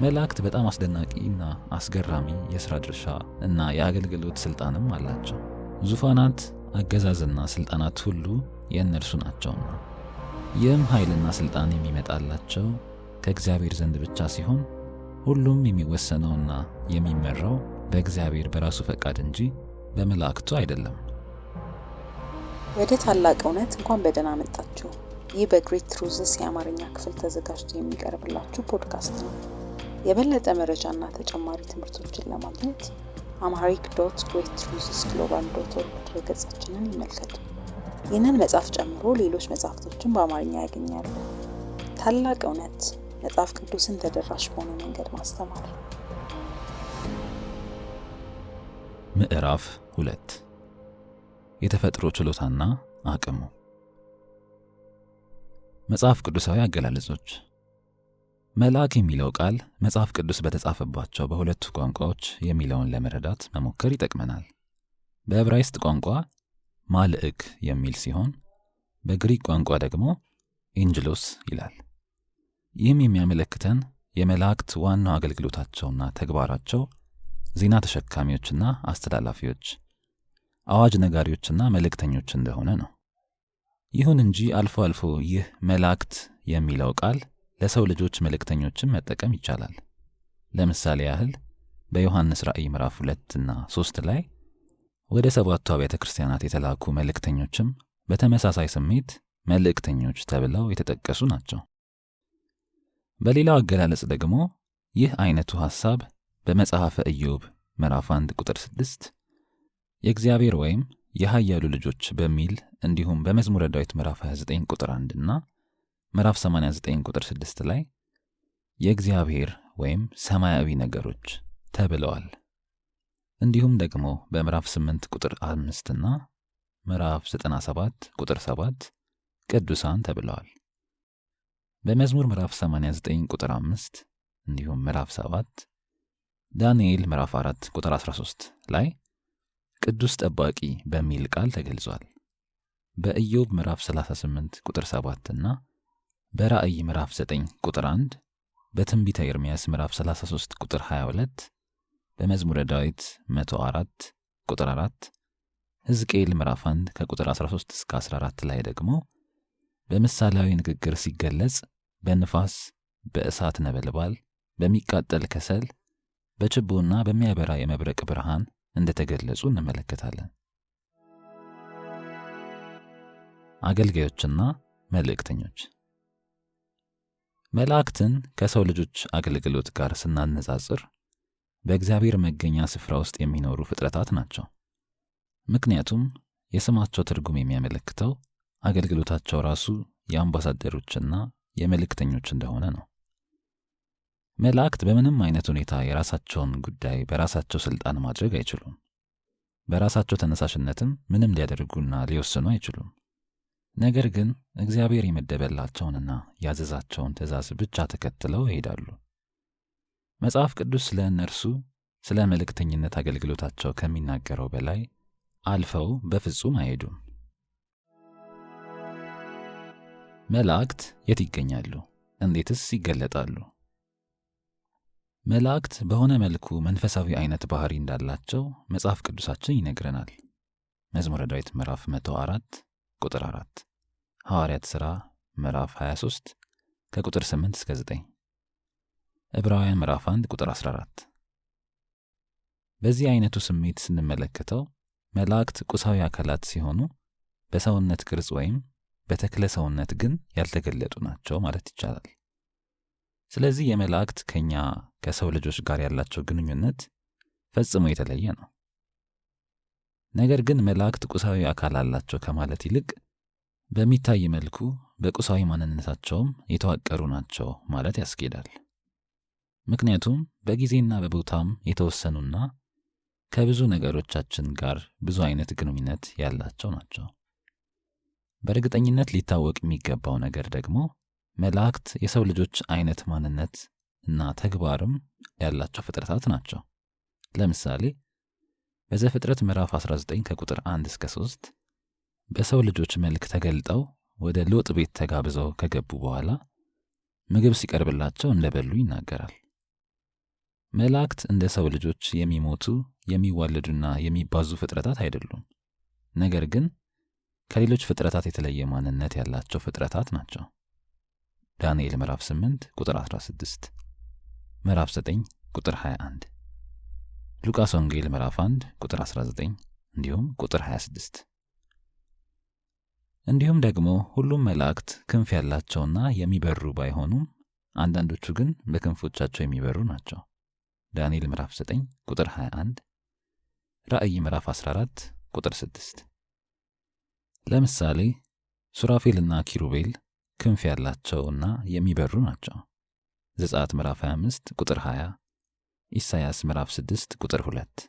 መላእክት በጣም አስደናቂና አስገራሚ የሥራ ድርሻ እና የአገልግሎት ሥልጣንም አላቸው። ዙፋናት፣ አገዛዝና ሥልጣናት ሁሉ የእነርሱ ናቸውና። ይህም ኃይልና ሥልጣን የሚመጣላቸው ከእግዚአብሔር ዘንድ ብቻ ሲሆን ሁሉም የሚወሰነውና የሚመራው በእግዚአብሔር በራሱ ፈቃድ እንጂ በመላእክቱ አይደለም። ወደ ታላቅ እውነት እንኳን በደህና መጣችሁ። ይህ በግሬት ትሩዝስ የአማርኛ ክፍል ተዘጋጅቶ የሚቀርብላችሁ ፖድካስት ነው። የበለጠ መረጃና ተጨማሪ ትምህርቶችን ለማግኘት amharic.greattruthsglobal.org ድረገጻችንን ይመልከቱ። ይህንን መጽሐፍ ጨምሮ ሌሎች መጽሐፍቶችን በአማርኛ ያገኛሉ። ታላቅ እውነት፣ መጽሐፍ ቅዱስን ተደራሽ በሆነ መንገድ ማስተማር። ምዕራፍ 2 የተፈጥሮ ችሎታና አቅሙ። መጽሐፍ ቅዱሳዊ አገላለጾች። መልአክ የሚለው ቃል መጽሐፍ ቅዱስ በተጻፈባቸው በሁለቱ ቋንቋዎች የሚለውን ለመረዳት መሞከር ይጠቅመናል። በዕብራይስጥ ቋንቋ ማልእክ የሚል ሲሆን በግሪክ ቋንቋ ደግሞ ኤንጅሎስ ይላል። ይህም የሚያመለክተን የመላእክት ዋናው አገልግሎታቸውና ተግባራቸው ዜና ተሸካሚዎችና አስተላላፊዎች፣ አዋጅ ነጋሪዎችና መልእክተኞች እንደሆነ ነው። ይሁን እንጂ አልፎ አልፎ ይህ መላእክት የሚለው ቃል ለሰው ልጆች መልእክተኞችን መጠቀም ይቻላል። ለምሳሌ ያህል በዮሐንስ ራእይ ምዕራፍ 2 እና 3 ላይ ወደ 7ቱ አብያተ ክርስቲያናት የተላኩ መልእክተኞችም በተመሳሳይ ስሜት መልእክተኞች ተብለው የተጠቀሱ ናቸው። በሌላው አገላለጽ ደግሞ ይህ አይነቱ ሐሳብ በመጽሐፈ ኢዮብ ምዕራፍ 1 ቁጥር 6 የእግዚአብሔር ወይም የኃያሉ ልጆች በሚል እንዲሁም በመዝሙረ ዳዊት ምዕራፍ 29 ቁጥር 1 እና ምዕራፍ 89 ቁጥር 6 ላይ የእግዚአብሔር ወይም ሰማያዊ ነገሮች ተብለዋል። እንዲሁም ደግሞ በምዕራፍ 8 ቁጥር 5 እና ምዕራፍ 97 ቁጥር 7 ቅዱሳን ተብለዋል። በመዝሙር ምዕራፍ 89 ቁጥር 5 እንዲሁም ምዕራፍ 7 ዳንኤል ምዕራፍ 4 ቁጥር 13 ላይ ቅዱስ ጠባቂ በሚል ቃል ተገልጿል። በኢዮብ ምዕራፍ 38 ቁጥር 7 እና በራእይ ምዕራፍ 9 ቁጥር 1፣ በትንቢተ ኤርምያስ ምዕራፍ 33 ቁጥር 22፣ በመዝሙረ ዳዊት 104 ቁጥር 4፣ ሕዝቅኤል ምዕራፍ 1 ከቁጥር 13 እስከ 14 ላይ ደግሞ በምሳሌያዊ ንግግር ሲገለጽ በንፋስ፣ በእሳት ነበልባል፣ በሚቃጠል ከሰል፣ በችቦና በሚያበራ የመብረቅ ብርሃን እንደተገለጹ እንመለከታለን። አገልጋዮችና መልእክተኞች። መላእክትን ከሰው ልጆች አገልግሎት ጋር ስናነጻጽር በእግዚአብሔር መገኛ ስፍራ ውስጥ የሚኖሩ ፍጥረታት ናቸው። ምክንያቱም የስማቸው ትርጉም የሚያመለክተው አገልግሎታቸው ራሱ የአምባሳደሮችና የመልእክተኞች እንደሆነ ነው። መላእክት በምንም አይነት ሁኔታ የራሳቸውን ጉዳይ በራሳቸው ስልጣን ማድረግ አይችሉም። በራሳቸው ተነሳሽነትም ምንም ሊያደርጉና ሊወስኑ አይችሉም። ነገር ግን እግዚአብሔር የመደበላቸውንና ያዘዛቸውን ትእዛዝ ብቻ ተከትለው ይሄዳሉ። መጽሐፍ ቅዱስ ስለ እነርሱ ስለ መልእክተኝነት አገልግሎታቸው ከሚናገረው በላይ አልፈው በፍጹም አይሄዱም። መላእክት የት ይገኛሉ? እንዴትስ ይገለጣሉ? መላእክት በሆነ መልኩ መንፈሳዊ አይነት ባህሪ እንዳላቸው መጽሐፍ ቅዱሳችን ይነግረናል። መዝሙረ ዳዊት ምዕራፍ 104 ቁጥር 4፣ ሐዋርያት ሥራ ምዕራፍ 23 ከቁጥር 8 እስከ 9፣ ዕብራውያን ምዕራፍ 1 ቁጥር 14። በዚህ አይነቱ ስሜት ስንመለከተው መላእክት ቁሳዊ አካላት ሲሆኑ በሰውነት ቅርጽ ወይም በተክለ ሰውነት ግን ያልተገለጡ ናቸው ማለት ይቻላል። ስለዚህ የመላእክት ከኛ ከሰው ልጆች ጋር ያላቸው ግንኙነት ፈጽሞ የተለየ ነው። ነገር ግን መላእክት ቁሳዊ አካል አላቸው ከማለት ይልቅ በሚታይ መልኩ በቁሳዊ ማንነታቸውም የተዋቀሩ ናቸው ማለት ያስኬዳል። ምክንያቱም በጊዜና በቦታም የተወሰኑና ከብዙ ነገሮቻችን ጋር ብዙ አይነት ግንኙነት ያላቸው ናቸው። በእርግጠኝነት ሊታወቅ የሚገባው ነገር ደግሞ መላእክት የሰው ልጆች አይነት ማንነት እና ተግባርም ያላቸው ፍጥረታት ናቸው። ለምሳሌ በዘፍጥረት ምዕራፍ 19 ከቁጥር 1 እስከ 3 በሰው ልጆች መልክ ተገልጠው ወደ ሎጥ ቤት ተጋብዘው ከገቡ በኋላ ምግብ ሲቀርብላቸው እንደበሉ ይናገራል። መላእክት እንደ ሰው ልጆች የሚሞቱ የሚዋለዱና የሚባዙ ፍጥረታት አይደሉም። ነገር ግን ከሌሎች ፍጥረታት የተለየ ማንነት ያላቸው ፍጥረታት ናቸው። ዳንኤል ምዕራፍ 8 ቁጥር 16፣ ምዕራፍ 9 ቁጥር 21፣ ሉቃስ ወንጌል ምዕራፍ 1 ቁጥር 19 እንዲሁም ቁጥር 26። እንዲሁም ደግሞ ሁሉም መላእክት ክንፍ ያላቸውና የሚበሩ ባይሆኑም አንዳንዶቹ ግን በክንፎቻቸው የሚበሩ ናቸው። ዳንኤል ምዕራፍ 9 ቁጥር 21፣ ራእይ ምዕራፍ 14 ቁጥር 6። ለምሳሌ ሱራፌልና ኪሩቤል ክንፍ ያላቸውና የሚበሩ ናቸው። ዘጸአት ምዕራፍ 25 ቁጥር 20፣ ኢሳይያስ ምዕራፍ 6 ቁጥር 2፣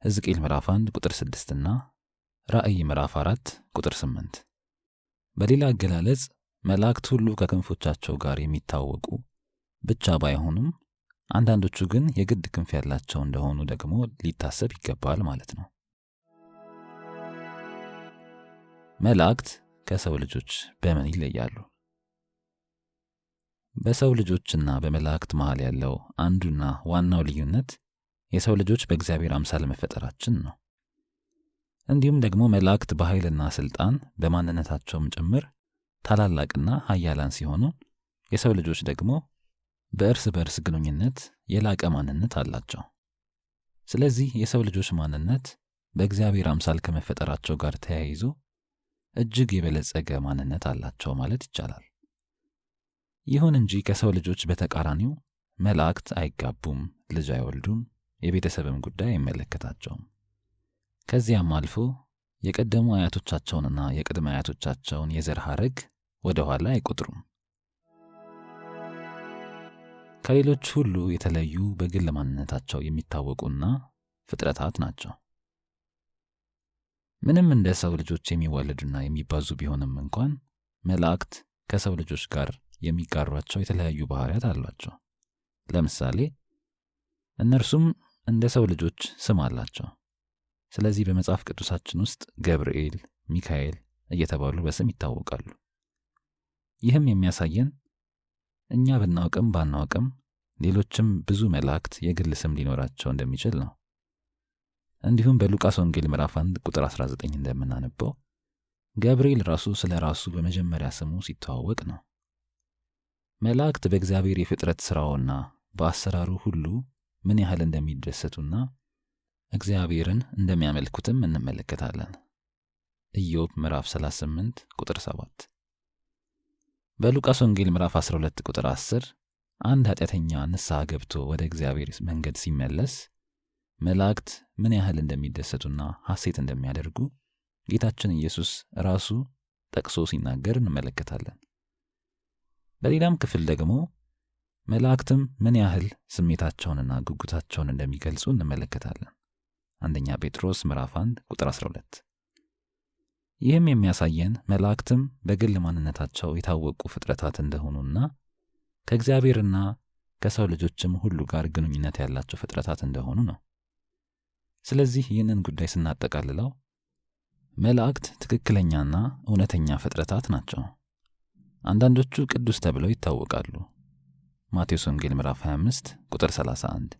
ሕዝቅኤል ምዕራፍ 1 ቁጥር 6 እና ራእይ ምዕራፍ 4 ቁጥር 8። በሌላ አገላለጽ መላእክት ሁሉ ከክንፎቻቸው ጋር የሚታወቁ ብቻ ባይሆኑም አንዳንዶቹ ግን የግድ ክንፍ ያላቸው እንደሆኑ ደግሞ ሊታሰብ ይገባል ማለት ነው። መላእክት ከሰው ልጆች በምን ይለያሉ? በሰው ልጆችና በመላእክት መሃል ያለው አንዱና ዋናው ልዩነት የሰው ልጆች በእግዚአብሔር አምሳል መፈጠራችን ነው። እንዲሁም ደግሞ መላእክት በኃይልና ስልጣን በማንነታቸውም ጭምር ታላላቅና ኃያላን ሲሆኑ የሰው ልጆች ደግሞ በእርስ በርስ ግንኙነት የላቀ ማንነት አላቸው። ስለዚህ የሰው ልጆች ማንነት በእግዚአብሔር አምሳል ከመፈጠራቸው ጋር ተያይዞ እጅግ የበለጸገ ማንነት አላቸው ማለት ይቻላል። ይሁን እንጂ ከሰው ልጆች በተቃራኒው መላእክት አይጋቡም፣ ልጅ አይወልዱም፣ የቤተሰብም ጉዳይ አይመለከታቸውም። ከዚያም አልፎ የቀደሙ አያቶቻቸውንና የቅድመ አያቶቻቸውን የዘር ሐረግ ወደ ኋላ አይቆጥሩም። ከሌሎች ሁሉ የተለዩ በግል ማንነታቸው የሚታወቁና ፍጥረታት ናቸው። ምንም እንደ ሰው ልጆች የሚዋለዱና የሚባዙ ቢሆንም እንኳን መላእክት ከሰው ልጆች ጋር የሚጋሯቸው የተለያዩ ባህሪያት አሏቸው። ለምሳሌ እነርሱም እንደ ሰው ልጆች ስም አላቸው። ስለዚህ በመጽሐፍ ቅዱሳችን ውስጥ ገብርኤል፣ ሚካኤል እየተባሉ በስም ይታወቃሉ። ይህም የሚያሳየን እኛ ብናውቅም ባናውቅም ሌሎችም ብዙ መላእክት የግል ስም ሊኖራቸው እንደሚችል ነው። እንዲሁም በሉቃስ ወንጌል ምዕራፍ 1 ቁጥር 19 እንደምናነበው ገብርኤል ራሱ ስለ ራሱ በመጀመሪያ ስሙ ሲተዋወቅ ነው። መላእክት በእግዚአብሔር የፍጥረት ሥራውና በአሰራሩ ሁሉ ምን ያህል እንደሚደሰቱና እግዚአብሔርን እንደሚያመልኩትም እንመለከታለን። ኢዮብ ምዕራፍ 38 ቁጥር 7። በሉቃስ ወንጌል ምዕራፍ 12 ቁጥር 10 አንድ ኃጢአተኛ ንስሐ ገብቶ ወደ እግዚአብሔር መንገድ ሲመለስ መላእክት ምን ያህል እንደሚደሰቱና ሐሴት እንደሚያደርጉ ጌታችን ኢየሱስ ራሱ ጠቅሶ ሲናገር እንመለከታለን። በሌላም ክፍል ደግሞ መላእክትም ምን ያህል ስሜታቸውንና ጉጉታቸውን እንደሚገልጹ እንመለከታለን። አንደኛ ጴጥሮስ ምዕራፍ 1 ቁጥር 12። ይህም የሚያሳየን መላእክትም በግል ማንነታቸው የታወቁ ፍጥረታት እንደሆኑና ከእግዚአብሔርና ከሰው ልጆችም ሁሉ ጋር ግንኙነት ያላቸው ፍጥረታት እንደሆኑ ነው። ስለዚህ ይህንን ጉዳይ ስናጠቃልለው መላእክት ትክክለኛና እውነተኛ ፍጥረታት ናቸው። አንዳንዶቹ ቅዱስ ተብለው ይታወቃሉ። ማቴዎስ ወንጌል ምዕራፍ 25 ቁጥር 31፣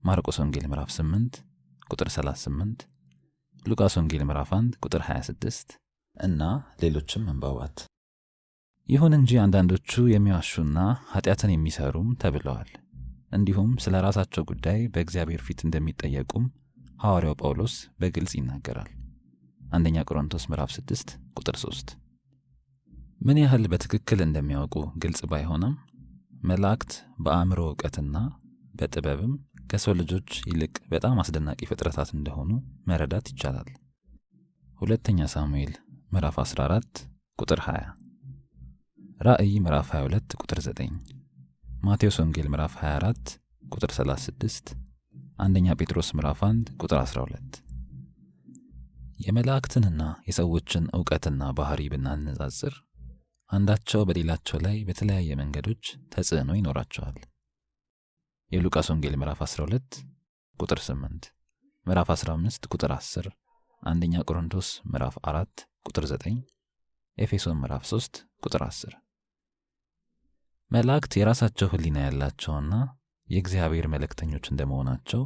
ማርቆስ ወንጌል ምዕራፍ 8 ቁጥር 38፣ ሉቃስ ወንጌል ምዕራፍ 1 ቁጥር 26 እና ሌሎችም መንባባት። ይሁን እንጂ አንዳንዶቹ የሚዋሹና ኃጢአትን የሚሰሩም ተብለዋል። እንዲሁም ስለ ራሳቸው ጉዳይ በእግዚአብሔር ፊት እንደሚጠየቁም ሐዋርያው ጳውሎስ በግልጽ ይናገራል። አንደኛ ቆሮንቶስ ምዕራፍ 6 ቁጥር 3። ምን ያህል በትክክል እንደሚያውቁ ግልጽ ባይሆንም መላእክት በአእምሮ ዕውቀትና በጥበብም ከሰው ልጆች ይልቅ በጣም አስደናቂ ፍጥረታት እንደሆኑ መረዳት ይቻላል። ሁለተኛ ሳሙኤል ምዕራፍ 14 ቁጥር 20፣ ራእይ ምዕራፍ 22 ቁጥር 9፣ ማቴዎስ ወንጌል ምዕራፍ 24 ቁጥር 36፣ አንደኛ ጴጥሮስ ምዕራፍ 1 ቁጥር 12። የመላእክትንና የሰዎችን ዕውቀትና ባህሪ ብናነጻጽር አንዳቸው በሌላቸው ላይ በተለያየ መንገዶች ተጽዕኖ ይኖራቸዋል። የሉቃስ ወንጌል ምዕራፍ 12 ቁጥር 8፣ ምዕራፍ 15 ቁጥር 10፣ አንደኛ ቆሮንቶስ ምዕራፍ 4 ቁጥር 9፣ ኤፌሶን ምዕራፍ 3 ቁጥር 10። መላእክት የራሳቸው ሕሊና ያላቸውና የእግዚአብሔር መልእክተኞች እንደመሆናቸው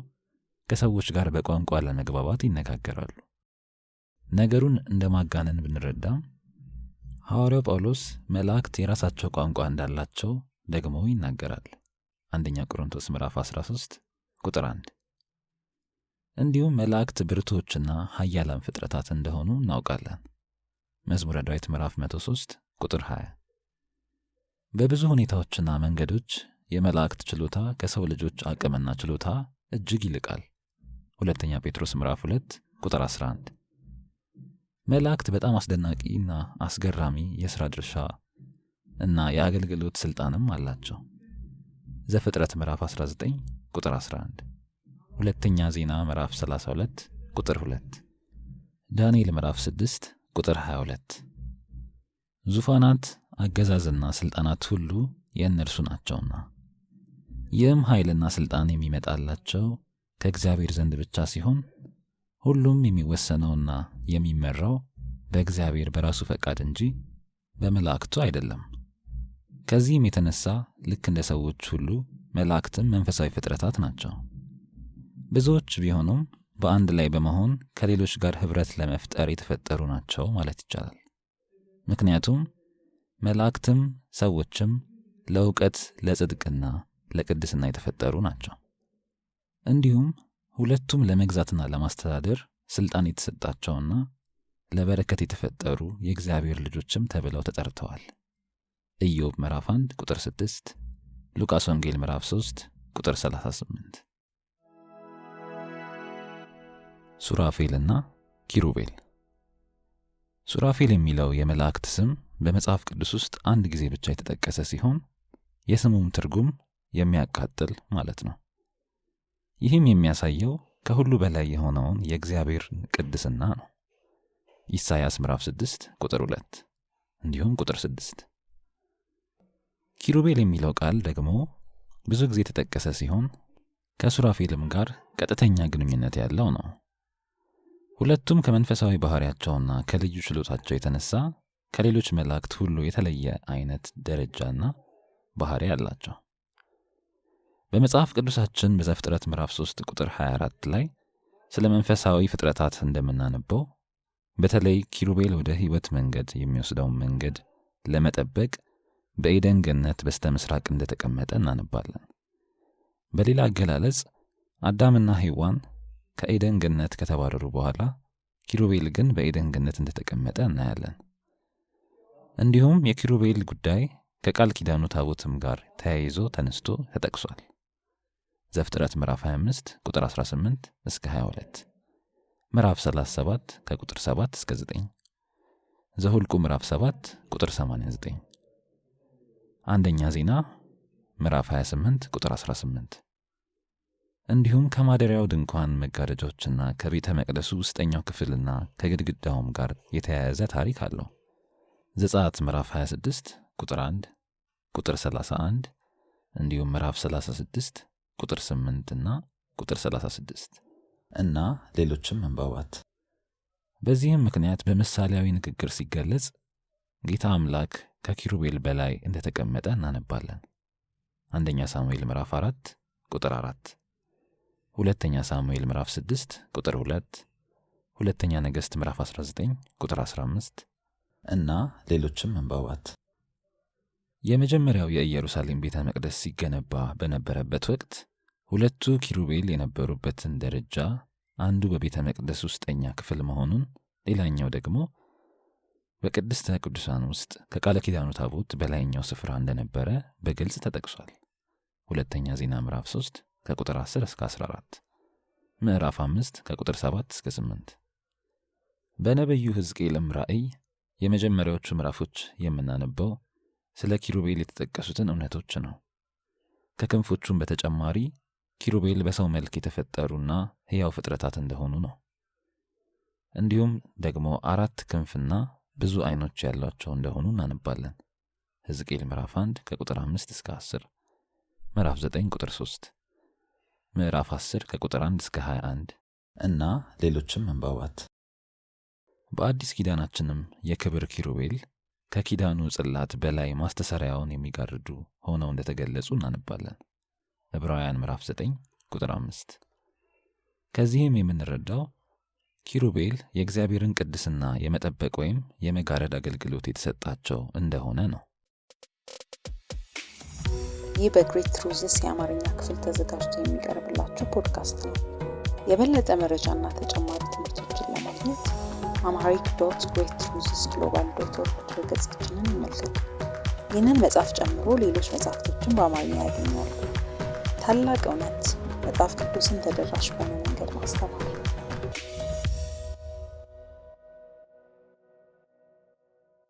ከሰዎች ጋር በቋንቋ ለመግባባት ይነጋገራሉ። ነገሩን እንደማጋነን ብንረዳም ሐዋርያው ጳውሎስ መላእክት የራሳቸው ቋንቋ እንዳላቸው ደግሞ ይናገራል። አንደኛ ቆሮንቶስ ምዕራፍ 13 ቁጥር 1። እንዲሁም መላእክት ብርቱዎችና ኃያላን ፍጥረታት እንደሆኑ እናውቃለን። መዝሙረ ዳዊት ምዕራፍ 103 ቁጥር 20። በብዙ ሁኔታዎችና መንገዶች የመላእክት ችሎታ ከሰው ልጆች አቅምና ችሎታ እጅግ ይልቃል። ሁለተኛ ጴጥሮስ ምዕራፍ 2 ቁጥር 11። መላእክት በጣም አስደናቂና አስገራሚ የሥራ ድርሻ እና የአገልግሎት ሥልጣንም አላቸው። ዘፍጥረት ምዕራፍ 19 ቁጥር 11፣ ሁለተኛ ዜና ምዕራፍ 32 ቁጥር 2፣ ዳንኤል ምዕራፍ 6 ቁጥር 22። ዙፋናት፣ አገዛዝና ሥልጣናት ሁሉ የእነርሱ ናቸውና ይህም ኃይልና ሥልጣን የሚመጣላቸው ከእግዚአብሔር ዘንድ ብቻ ሲሆን ሁሉም የሚወሰነውና የሚመራው በእግዚአብሔር በራሱ ፈቃድ እንጂ በመላእክቱ አይደለም። ከዚህም የተነሳ ልክ እንደ ሰዎች ሁሉ መላእክትም መንፈሳዊ ፍጥረታት ናቸው። ብዙዎች ቢሆኑም በአንድ ላይ በመሆን ከሌሎች ጋር ኅብረት ለመፍጠር የተፈጠሩ ናቸው ማለት ይቻላል። ምክንያቱም መላእክትም ሰዎችም ለእውቀት፣ ለጽድቅና ለቅድስና የተፈጠሩ ናቸው። እንዲሁም ሁለቱም ለመግዛትና ለማስተዳደር ሥልጣን የተሰጣቸውና ለበረከት የተፈጠሩ የእግዚአብሔር ልጆችም ተብለው ተጠርተዋል። ኢዮብ ምዕራፍ 1 ቁጥር 6፣ ሉቃስ ወንጌል ምዕራፍ 3 ቁጥር 38። ሱራፌልና ኪሩቤል። ሱራፌል የሚለው የመላእክት ስም በመጽሐፍ ቅዱስ ውስጥ አንድ ጊዜ ብቻ የተጠቀሰ ሲሆን የስሙም ትርጉም የሚያቃጥል ማለት ነው። ይህም የሚያሳየው ከሁሉ በላይ የሆነውን የእግዚአብሔር ቅድስና ነው። ኢሳይያስ ምዕራፍ 6 ቁጥር 2 እንዲሁም ቁጥር 6። ኪሩቤል የሚለው ቃል ደግሞ ብዙ ጊዜ የተጠቀሰ ሲሆን ከሱራፌልም ጋር ቀጥተኛ ግንኙነት ያለው ነው። ሁለቱም ከመንፈሳዊ ባህሪያቸውና ከልዩ ችሎታቸው የተነሳ ከሌሎች መላእክት ሁሉ የተለየ አይነት ደረጃና ባህሪ አላቸው። በመጽሐፍ ቅዱሳችን በዘፍጥረት ምዕራፍ 3 ቁጥር 24 ላይ ስለ መንፈሳዊ ፍጥረታት እንደምናነበው በተለይ ኪሩቤል ወደ ሕይወት መንገድ የሚወስደውን መንገድ ለመጠበቅ በኤደን ገነት በስተ ምስራቅ እንደተቀመጠ እናነባለን። በሌላ አገላለጽ አዳምና ሔዋን ከኤደን ገነት ከተባረሩ በኋላ ኪሩቤል ግን በኤደን ገነት እንደተቀመጠ እናያለን። እንዲሁም የኪሩቤል ጉዳይ ከቃል ኪዳኑ ታቦትም ጋር ተያይዞ ተነስቶ ተጠቅሷል። ዘፍጥረት ምዕራፍ 25 ቁጥር 18 እስከ 22፣ ምዕራፍ 37 ከቁጥር 7 እስከ 9፣ ዘሁልቁ ምዕራፍ 7 ቁጥር 89፣ አንደኛ ዜና ምዕራፍ 28 ቁጥር 18። እንዲሁም ከማደሪያው ድንኳን መጋረጃዎችና ከቤተ መቅደሱ ውስጠኛው ክፍልና ከግድግዳውም ጋር የተያያዘ ታሪክ አለው። ዘጸአት ምዕራፍ 26 ቁጥር 1 ቁጥር 31 እንዲሁም ምዕራፍ 36 ቁጥር 8 እና ቁጥር 36 እና ሌሎችም መንባባት። በዚህም ምክንያት በምሳሌያዊ ንግግር ሲገለጽ ጌታ አምላክ ከኪሩቤል በላይ እንደተቀመጠ እናነባለን። አንደኛ ሳሙኤል ምዕራፍ 4 ቁጥር 4፣ ሁለተኛ ሳሙኤል ምዕራፍ 6 ቁጥር 2፣ ሁለተኛ ነገሥት ምዕራፍ 19 ቁጥር 15 እና ሌሎችም መንባባት። የመጀመሪያው የኢየሩሳሌም ቤተ መቅደስ ሲገነባ በነበረበት ወቅት ሁለቱ ኪሩቤል የነበሩበትን ደረጃ አንዱ በቤተ መቅደስ ውስጠኛ ክፍል መሆኑን፣ ሌላኛው ደግሞ በቅድስተ ቅዱሳን ውስጥ ከቃለ ኪዳኑ ታቦት በላይኛው ስፍራ እንደነበረ በግልጽ ተጠቅሷል። ሁለተኛ ዜና ምዕራፍ 3 ከቁጥር 10 እስከ 14፣ ምዕራፍ 5 ከቁጥር 7 እስከ 8። በነቢዩ ሕዝቅኤልም ራእይ የመጀመሪያዎቹ ምዕራፎች የምናነበው ስለ ኪሩቤል የተጠቀሱትን እውነቶች ነው። ከክንፎቹም በተጨማሪ ኪሩቤል በሰው መልክ የተፈጠሩና ሕያው ፍጥረታት እንደሆኑ ነው። እንዲሁም ደግሞ 4 ክንፍና ብዙ ዓይኖች ያሏቸው እንደሆኑ እናነባለን። ሕዝቅኤል ምዕራፍ 1 ከቁጥር 5 እስከ 10፣ ምዕራፍ 9 ቁጥር 3፣ ምዕራፍ 10 ከቁጥር 1 እስከ 21 እና ሌሎችም መንባባት። በአዲስ ኪዳናችንም የክብር ኪሩቤል ከኪዳኑ ጽላት በላይ ማስተሰሪያውን የሚጋርዱ ሆነው እንደተገለጹ እናነባለን። ዕብራውያን ምዕራፍ 9 ቁጥር 5። ከዚህም የምንረዳው ኪሩቤል የእግዚአብሔርን ቅድስና የመጠበቅ ወይም የመጋረድ አገልግሎት የተሰጣቸው እንደሆነ ነው። ይህ በግሬት ትሩዝስ የአማርኛ ክፍል ተዘጋጅቶ የሚቀርብላችሁ ፖድካስት ነው። የበለጠ መረጃና ተጨማሪ ትምህርቶችን ለማግኘት amharic.greattruthsglobal.org ድረገጻችንን ይመልከቱ። ይህንን መጽሐፍ ጨምሮ ሌሎች መጽሐፍቶችን በአማርኛ ያገኛሉ። ታላቅ እውነት መጽሐፍ ቅዱስን ተደራሽ በሆነ መንገድ ማስተማር